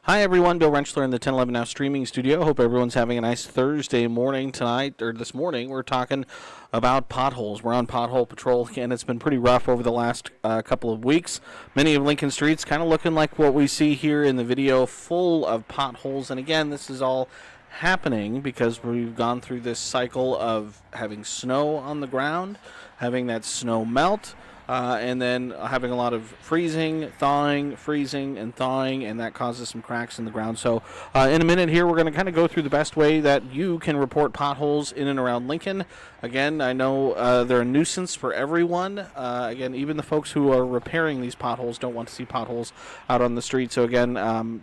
Hi everyone, Bill Rentschler in the 1011 Now streaming studio. Hope everyone's having a nice Thursday morning tonight, or this morning. We're talking about potholes. We're on pothole patrol, and it's been pretty rough over the last couple of weeks. Many of Lincoln streets kind of looking like what we see here in the video, full of potholes. And again, this is all happening because we've gone through this cycle of having snow on the ground, having that snow melt, and then having a lot of freezing, freezing, and thawing, and that causes some cracks in the ground. So in a minute here, we're going to kind of go through the best way that you can report potholes in and around Lincoln. Again, I know they're a nuisance for everyone. Again, even the folks who are repairing these potholes don't want to see potholes out on the street. So again,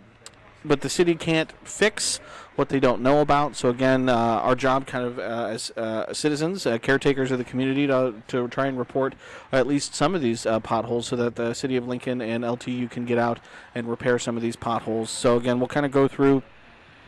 but the city can't fix what they don't know about. So again, our job kind of as citizens, caretakers of the community, to try and report at least some of these potholes so that the city of Lincoln and LTU can get out and repair some of these potholes. So again, we'll kind of go through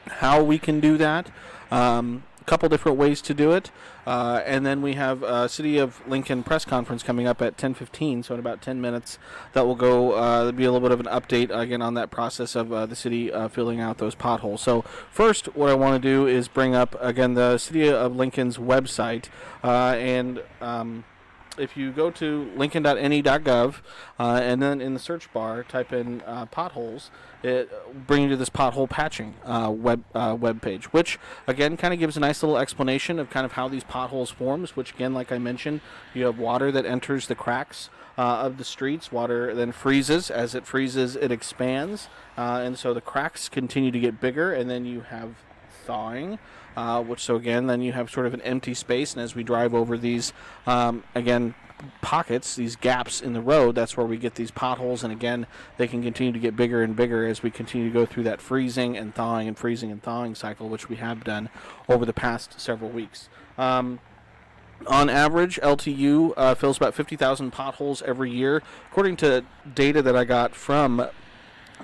how we can do that. A couple different ways to do it, and then we have a City of Lincoln press conference coming up at 10:15, so in about 10 minutes that will go. There'll be a little bit of an update again on that process of the city filling out those potholes. So first, what I want to do is bring up again the City of Lincoln's website, and if you go to lincoln.ne.gov and then in the search bar type in potholes, it brings you to this pothole patching web page, which again kind of gives a nice little explanation of kind of how these potholes forms, which again, like I mentioned, you have water that enters the cracks of the streets. Water then freezes. As it freezes, it expands, and so the cracks continue to get bigger, and then you have thawing, so again, then you have sort of an empty space, and as we drive over these, again, pockets, these gaps in the road, that's where we get these potholes, and again, they can continue to get bigger and bigger as we continue to go through that freezing and thawing cycle, which we have done over the past several weeks. On average, LTU fills about 50,000 potholes every year, according to data that I got from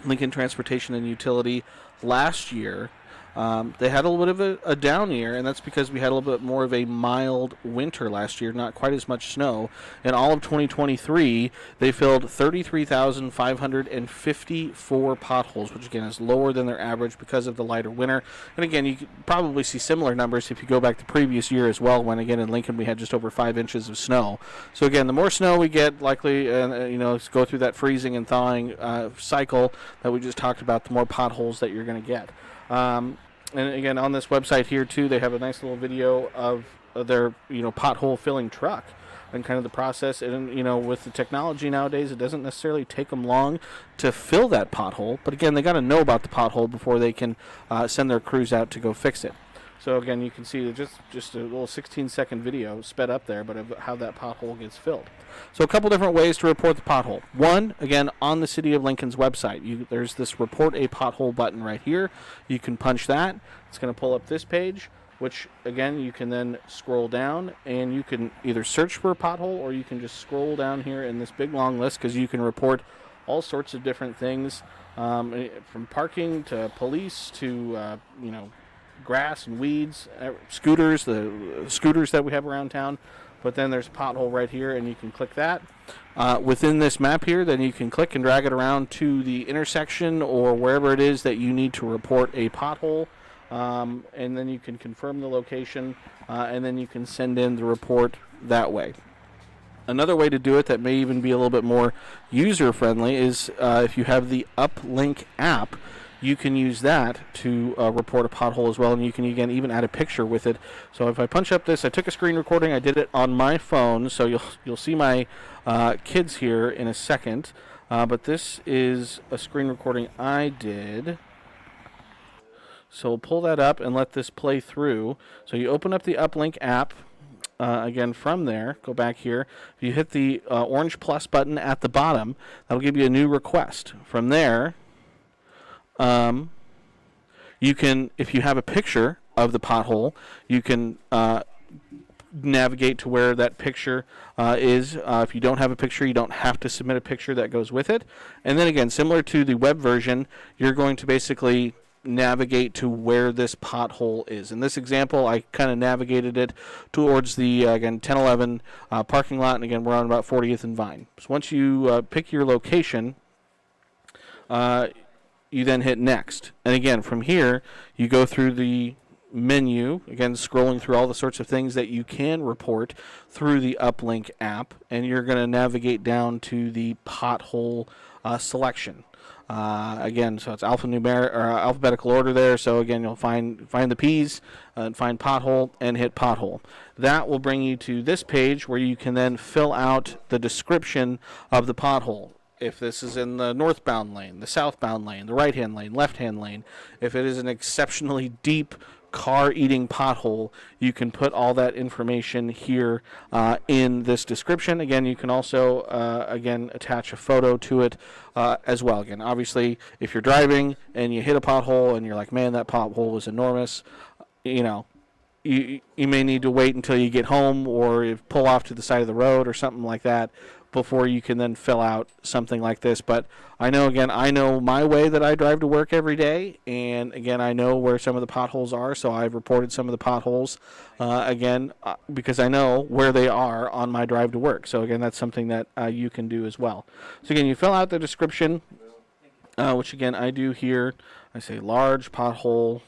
Lincoln Transportation and Utility last year. They had a little bit of a down year, and that's because we had a little bit more of a mild winter last year, not quite as much snow. In all of 2023, they filled 33,554 potholes, which again is lower than their average because of the lighter winter. And again, you could probably see similar numbers if you go back the previous year as well, when again in Lincoln we had just over 5 inches of snow. So again, the more snow we get, likely, go through that freezing and thawing cycle that we just talked about, the more potholes that you're going to get. And again, on this website here too, they have a nice little video of their pothole filling truck and kind of the process. And with the technology nowadays, it doesn't necessarily take them long to fill that pothole. But again, they got to know about the pothole before they can send their crews out to go fix it. So again, you can see just a little 16-second video sped up there, but of how that pothole gets filled. So a couple different ways to report the pothole. One, again, on the City of Lincoln's website, there's this Report a Pothole button right here. You can punch that. It's going to pull up this page, which again, you can then scroll down, and you can either search for a pothole, or you can just scroll down here in this big long list, because you can report all sorts of different things, from parking to police to grass and weeds, scooters, the scooters that we have around town. But then there's a pothole right here, and you can click that. Within this map here, then you can click and drag it around to the intersection or wherever it is that you need to report a pothole, and then you can confirm the location, and then you can send in the report that way. Another way to do it that may even be a little bit more user-friendly is if you have the Uplink app. You can use that to report a pothole as well, and you can again even add a picture with it. So if I punch up this, I took a screen recording. I did it on my phone, so you'll see my kids here in a second. But this is a screen recording I did. So we'll pull that up and let this play through. So you open up the Uplink app. Again, from there, go back here. If you hit the orange plus button at the bottom, that'll give you a new request. From there, you can, if you have a picture of the pothole, you can navigate to where that picture is. If you don't have a picture, you don't have to submit a picture that goes with it. And then again, similar to the web version, you're going to basically navigate to where this pothole is. In this example, I kind of navigated it towards the, again, 1011 parking lot, and again, we're on about 40th and Vine. So once you pick your location, you then hit next. And again, from here, you go through the menu, again, scrolling through all the sorts of things that you can report through the Uplink app, and you're going to navigate down to the pothole selection. Again, so it's alphabetical order there. So again, you'll find the P's and find pothole and hit pothole. That will bring you to this page where you can then fill out the description of the pothole. If this is in the northbound lane, the southbound lane, the right-hand lane, left-hand lane, if it is an exceptionally deep car-eating pothole, you can put all that information here in this description. Again, you can also, attach a photo to it as well. Again, obviously, if you're driving and you hit a pothole and you're like, man, that pothole was enormous, you may need to wait until you get home or pull off to the side of the road or something like that before you can then fill out something like this. But I know my way that I drive to work every day, and again, I know where some of the potholes are, so I've reported some of the potholes, because I know where they are on my drive to work. So again, that's something that you can do as well. So again, you fill out the description, which again, I do here. I say large pothole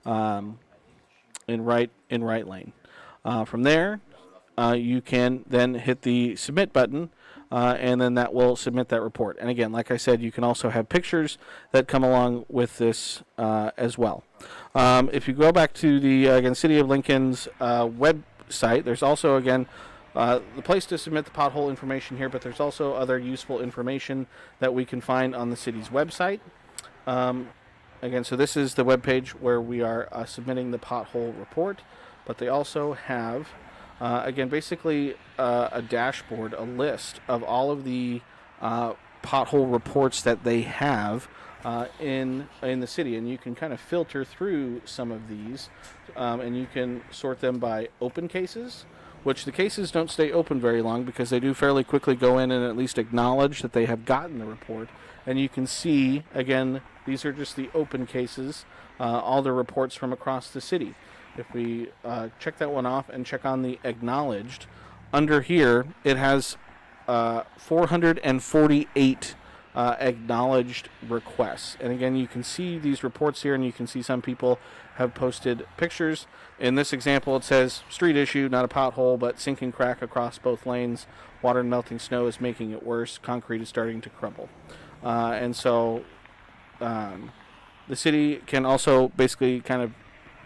in right lane. From there, you can then hit the submit button, and then that will submit that report. And again, like I said, you can also have pictures that come along with this as well. If you go back to the City of Lincoln's website, there's also the place to submit the pothole information here, but there's also other useful information that we can find on the city's website. So this is the webpage where we are submitting the pothole report, but they also have basically a dashboard, a list of all of the pothole reports that they have in the city, and you can kind of filter through some of these, and you can sort them by open cases, which the cases don't stay open very long because they do fairly quickly go in and at least acknowledge that they have gotten the report. And you can see, again, these are just the open cases, all the reports from across the city. If we check that one off and check on the acknowledged, under here it has 448 acknowledged requests. And again, you can see these reports here, and you can see some people have posted pictures. In this example, it says, street issue, not a pothole, but sinking crack across both lanes. Water and melting snow is making it worse. Concrete is starting to crumble. And so the city can also basically kind of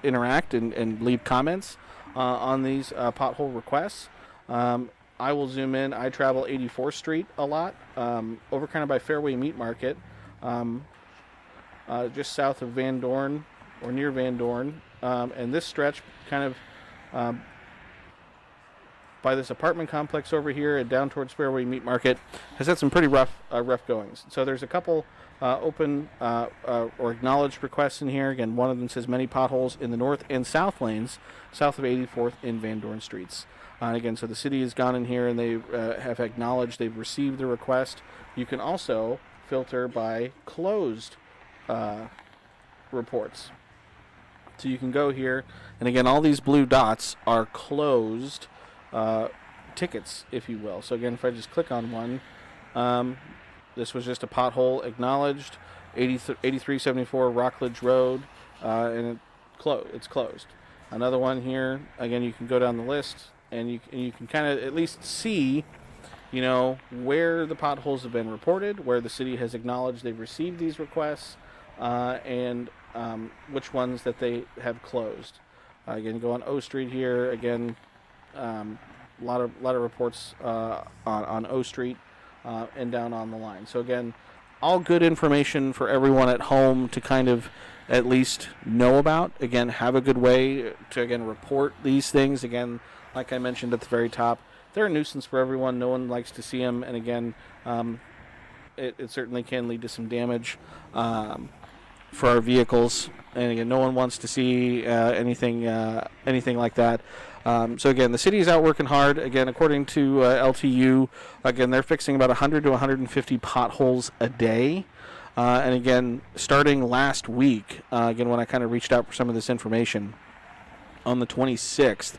interact and leave comments on these pothole requests. I will zoom in. I travel 84th Street a lot, over kind of by Fairway Meat Market, just south of Van Dorn, or near Van Dorn. And this stretch kind of by this apartment complex over here and down towards Fairway Meat Market has had some pretty rough goings. So there's a couple open or acknowledged requests in here. Again, one of them says many potholes in the north and south lanes, south of 84th in Van Dorn Streets. And again, so the city has gone in here and they have acknowledged they've received the request. You can also filter by closed reports. So you can go here, and again, all these blue dots are closed tickets, if you will. So again, if I just click on one, this was just a pothole acknowledged, 8374 Rockledge Road, and it's closed. Another one here, again, you can go down the list, and you can kind of at least see, where the potholes have been reported, where the city has acknowledged they've received these requests, and which ones that they have closed. Again, go on O Street here. Again, a lot of reports on O Street and down on the line. So again, all good information for everyone at home to kind of at least know about. Again, have a good way to report these things. Again, like I mentioned at the very top, they're a nuisance for everyone. No one likes to see them, and again, it certainly can lead to some damage for our vehicles. And again, no one wants to see anything like that. So again, the city is out working hard. Again, according to LTU, again, they're fixing about 100 to 150 potholes a day. And again, starting last week, again, when I kind of reached out for some of this information, on the 26th,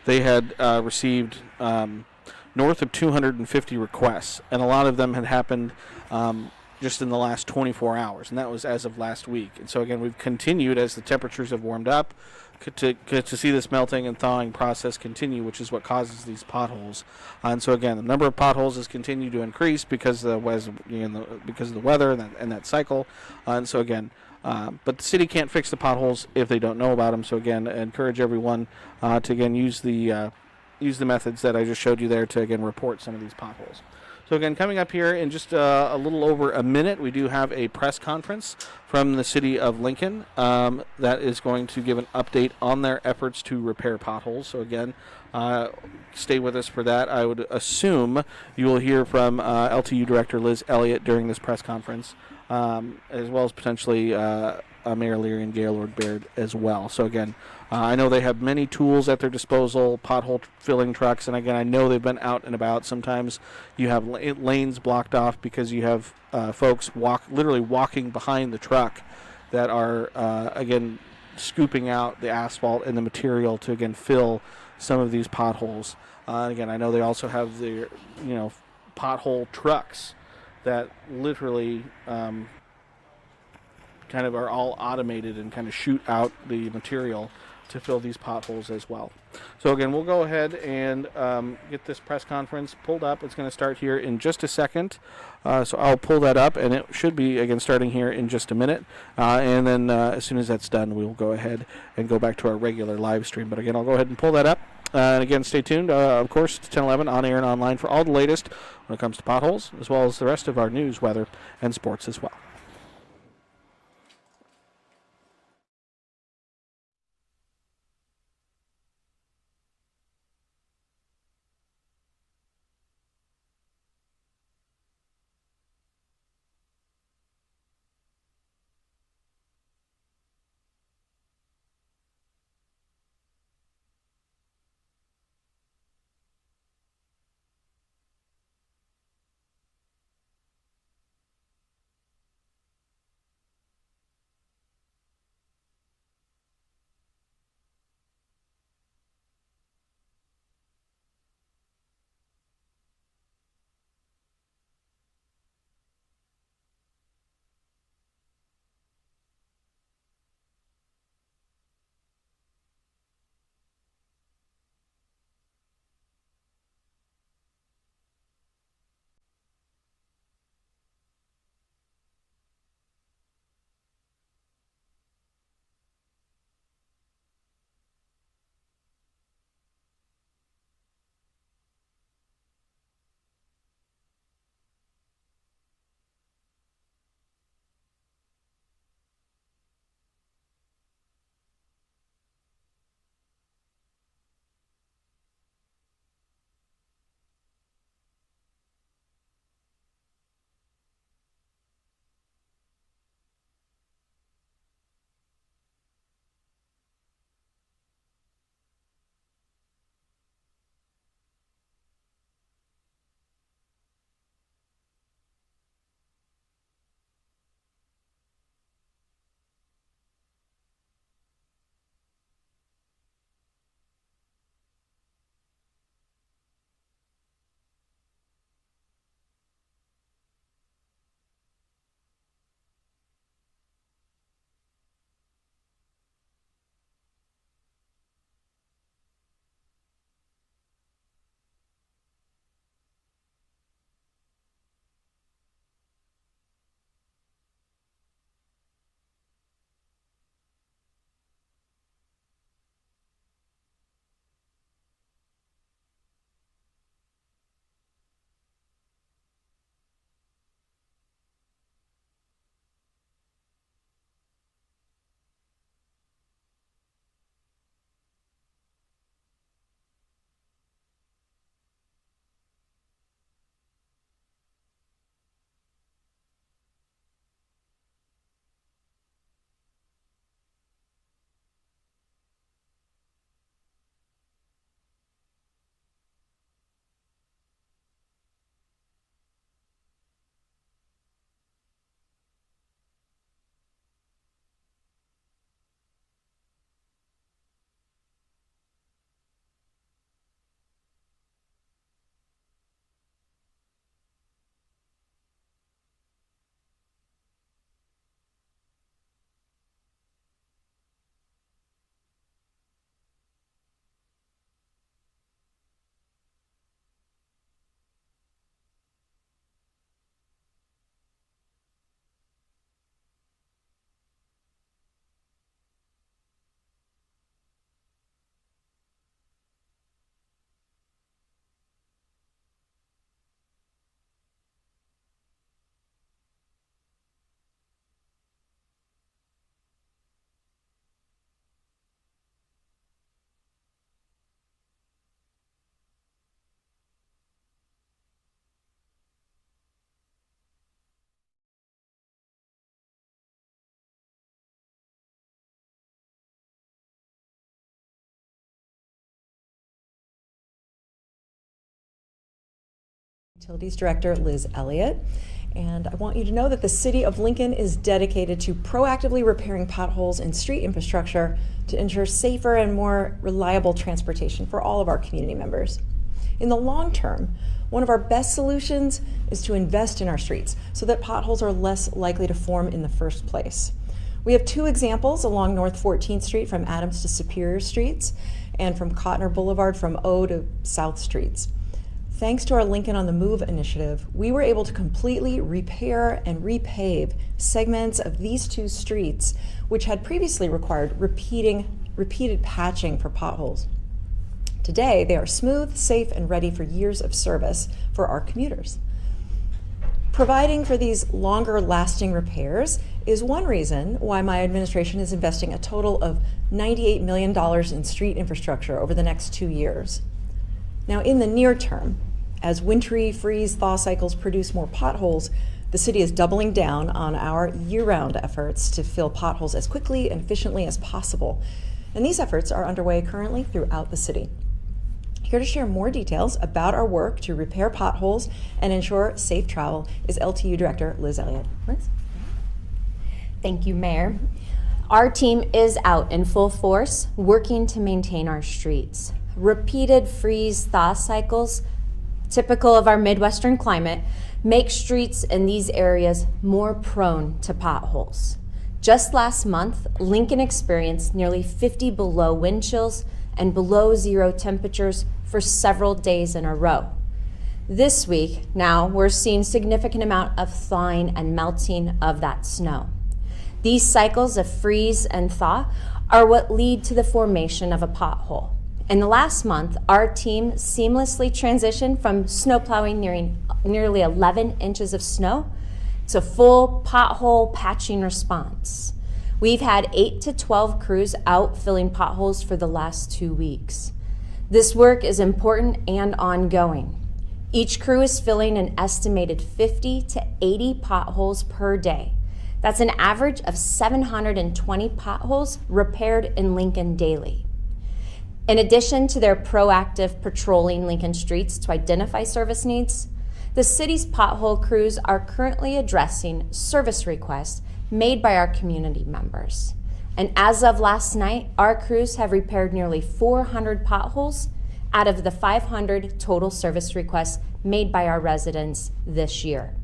they had received north of 250 requests, and a lot of them had happened just in the last 24 hours, and that was as of last week. And so again, we've continued as the temperatures have warmed up to see this melting and thawing process continue, which is what causes these potholes. And so again, the number of potholes has continued to increase because of the weather and that cycle. And so again, but the city can't fix the potholes if they don't know about them. So again, I encourage everyone to again use the methods that I just showed you there to again report some of these potholes. So again, coming up here in just a little over a minute, we do have a press conference from the city of Lincoln that is going to give an update on their efforts to repair potholes. So again, stay with us for that. I would assume you will hear from LTU Director Liz Elliott during this press conference, as well as potentially Mayor Leary and Gaylord Baird as well. So again, I know they have many tools at their disposal, pothole filling trucks, and again, I know they've been out and about. Sometimes you have lanes blocked off because you have folks literally walking behind the truck that are, again, scooping out the asphalt and the material to, again, fill some of these potholes. Again, I know they also have the, pothole trucks that literally kind of are all automated and kind of shoot out the material to fill these potholes as well. So again, we'll go ahead and get this press conference pulled up. It's going to start here in just a second. So I'll pull that up, and it should be, again, starting here in just a minute. And then as soon as that's done, we'll go ahead and go back to our regular live stream. But again, I'll go ahead and pull that up. And again, stay tuned, of course, to 1011 on air and online for all the latest when it comes to potholes, as well as the rest of our news, weather, and sports as well. Utilities Director Liz Elliott, and I want you to know that the City of Lincoln is dedicated to proactively repairing potholes in street infrastructure to ensure safer and more reliable transportation for all of our community members. In the long term, one of our best solutions is to invest in our streets so that potholes are less likely to form in the first place. We have two examples along North 14th Street from Adams to Superior Streets and from Cotner Boulevard from O to South Streets. Thanks to our Lincoln on the Move initiative, we were able to completely repair and repave segments of these two streets, which had previously required repeated patching for potholes. Today, they are smooth, safe, and ready for years of service for our commuters. Providing for these longer-lasting repairs is one reason why my administration is investing a total of $98 million in street infrastructure over the next 2 years. Now, in the near term, as wintry freeze-thaw cycles produce more potholes, the city is doubling down on our year-round efforts to fill potholes as quickly and efficiently as possible. And these efforts are underway currently throughout the city. Here to share more details about our work to repair potholes and ensure safe travel is LTU Director Liz Elliott. Liz? Thank you, Mayor. Our team is out in full force working to maintain our streets. Repeated freeze-thaw cycles, typical of our Midwestern climate, make streets in these areas more prone to potholes. Just last month, Lincoln experienced nearly 50 below wind chills and below zero temperatures for several days in a row. This week, now, we're seeing significant amount of thawing and melting of that snow. These cycles of freeze and thaw are what lead to the formation of a pothole. In the last month, our team seamlessly transitioned from snow plowing nearly 11 inches of snow to full pothole patching response. We've had 8 to 12 crews out filling potholes for the last 2 weeks. This work is important and ongoing. Each crew is filling an estimated 50 to 80 potholes per day. That's an average of 720 potholes repaired in Lincoln daily. In addition to their proactive patrolling Lincoln streets to identify service needs, the city's pothole crews are currently addressing service requests made by our community members. And as of last night, our crews have repaired nearly 400 potholes out of the 500 total service requests made by our residents this year.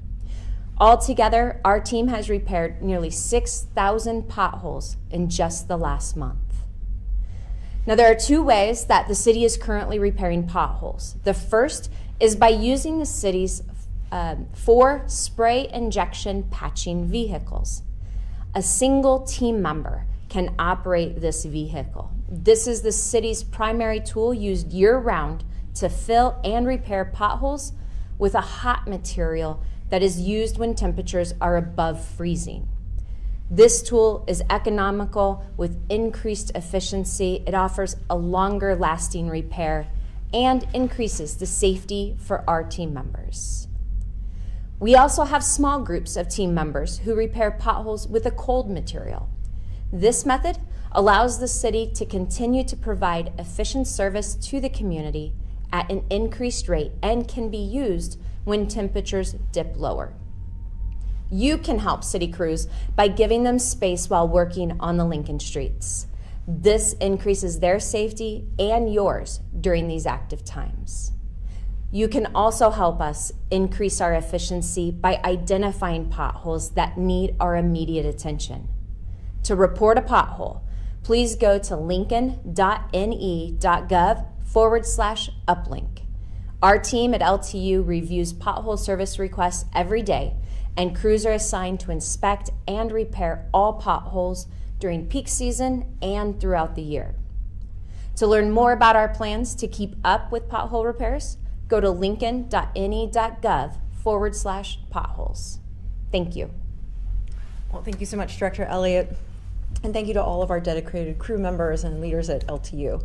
Altogether, our team has repaired nearly 6,000 potholes in just the last month. Now, there are two ways that the city is currently repairing potholes. The first is by using the city's 4 spray injection patching vehicles. A single team member can operate this vehicle. This is the city's primary tool used year-round to fill and repair potholes with a hot material that is used when temperatures are above freezing. This tool is economical with increased efficiency. It offers a longer lasting repair and increases the safety for our team members. We also have small groups of team members who repair potholes with a cold material. This method allows the city to continue to provide efficient service to the community at an increased rate and can be used when temperatures dip lower. You can help city crews by giving them space while working on the Lincoln streets. This increases their safety and yours during these active times. You can also help us increase our efficiency by identifying potholes that need our immediate attention. To report a pothole, please go to lincoln.ne.gov/uplink. Our team at LTU reviews pothole service requests every day, and crews are assigned to inspect and repair all potholes during peak season and throughout the year. To learn more about our plans to keep up with pothole repairs, go to lincoln.ne.gov/potholes. Thank you. Well, thank you so much, Director Elliott, and thank you to all of our dedicated crew members and leaders at LTU.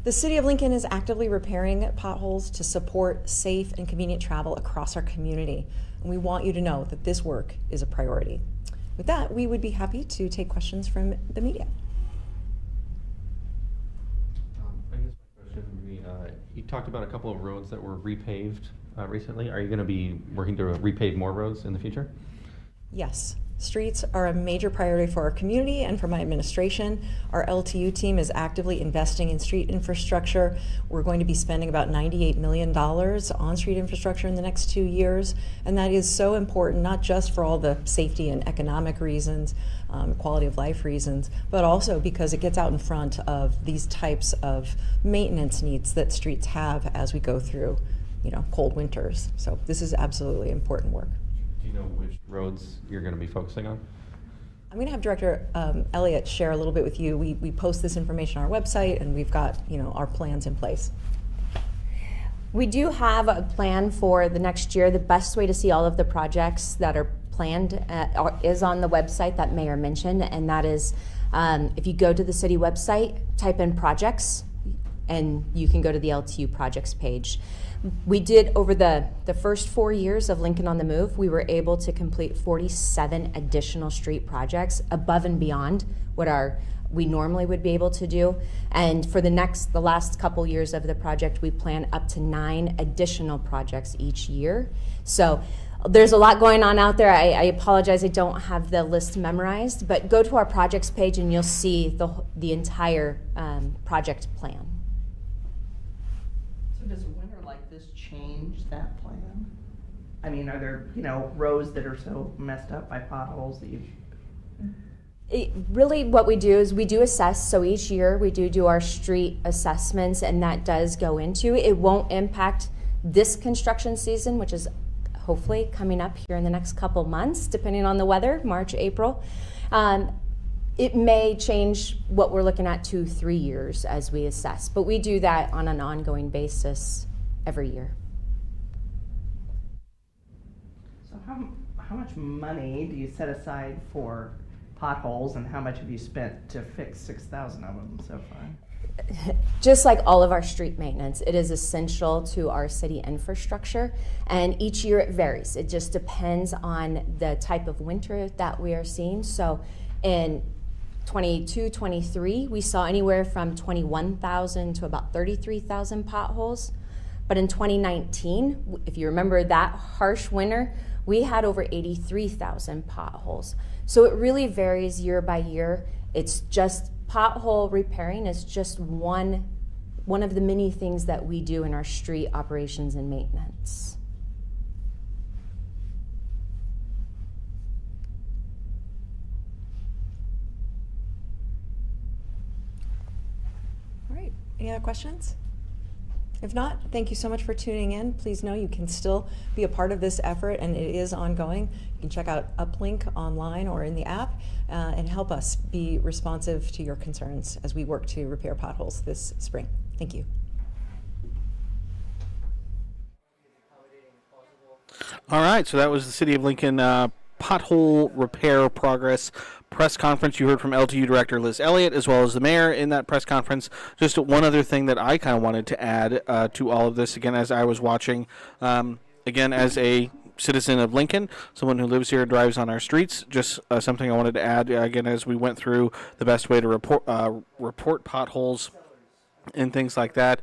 The City of Lincoln is actively repairing potholes to support safe and convenient travel across our community, and we want you to know that this work is a priority. With that, we would be happy to take questions from the media. I guess my question would be, you talked about a couple of roads that were repaved recently. Are you going to be working to repave more roads in the future? Yes. Streets are a major priority for our community and for my administration. Our LTU team is actively investing in street infrastructure. We're going to be spending about $98 million on street infrastructure in the next 2 years, and that is so important, not just for all the safety and economic reasons, quality of life reasons, but also because it gets out in front of these types of maintenance needs that streets have as we go through, cold winters. So this is absolutely important work. Do you know which roads you're going to be focusing on? I'm going to have Director Elliott share a little bit with you. We post this information on our website, and we've got our plans in place. We do have a plan for the next year. The best way to see all of the projects that are planned is on the website that Mayor mentioned, and that is if you go to the city website, type in projects, and you can go to the LTU projects page. We did, over the first 4 years of Lincoln on the Move, we were able to complete 47 additional street projects above and beyond what we normally would be able to do. And for the last couple years of the project, we plan up to 9 additional projects each year. So there's a lot going on out there. I apologize, I don't have the list memorized, but go to our projects page and you'll see the entire project plan. So does a winter like this change that plan? I mean, are there, roads that are so messed up by potholes that Really what we do is we do assess. So each year we do our street assessments, and that does go into it. It won't impact this construction season, which is hopefully coming up here in the next couple months, depending on the weather, March, April. It may change what we're looking at 2-3 years as we assess, but we do that on an ongoing basis every year. So how much money do you set aside for potholes, and how much have you spent to fix 6,000 of them so far? Just like all of our street maintenance, it is essential to our city infrastructure, and each year it varies. It just depends on the type of winter that we are seeing. So in 22-23, we saw anywhere from 21,000 to about 33,000 potholes. But in 2019, if you remember that harsh winter, we had over 83,000 potholes. So it really varies year by year. It's just pothole repairing is just one of the many things that we do in our street operations and maintenance. All right, any other questions? If not, thank you so much for tuning in. Please know you can still be a part of this effort, and it is ongoing. You can check out Uplink online or in the app and help us be responsive to your concerns as we work to repair potholes this spring. Thank you. All right, so that was the City of Lincoln pothole repair progress press conference. You heard from LTU Director Liz Elliott as well as the mayor in that press conference. Just one other thing that I kind of wanted to add to all of this, again, as I was watching, again, as a citizen of Lincoln, someone who lives here and drives on our streets, just something I wanted to add, again, as we went through the best way to report potholes and things like that.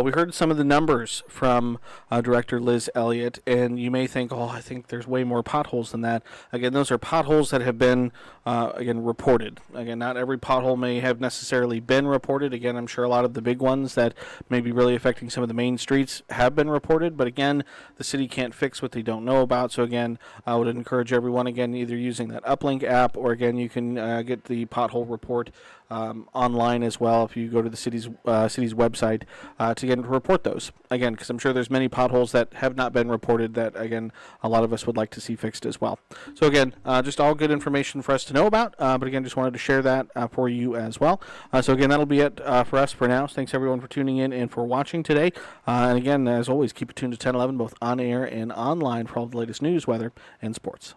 We heard some of the numbers from Director Liz Elliott, and you may think, oh, I think there's way more potholes than that. Again, those are potholes that have been, reported. Again, not every pothole may have necessarily been reported. Again, I'm sure a lot of the big ones that may be really affecting some of the main streets have been reported, but again, the city can't fix what they don't know about. So again, I would encourage everyone, again, either using that Uplink app, or again, you can get the pothole report online as well if you go to the city's website to again report those, again, because I'm sure there's many potholes that have not been reported that, again, a lot of us would like to see fixed as well. So again, just all good information for us to know about, but again, just wanted to share that for you as well. So again, that'll be it for us for now. So thanks everyone for tuning in and for watching today, and again, as always, keep it tuned to 1011 both on air and online for all the latest news, weather, and sports.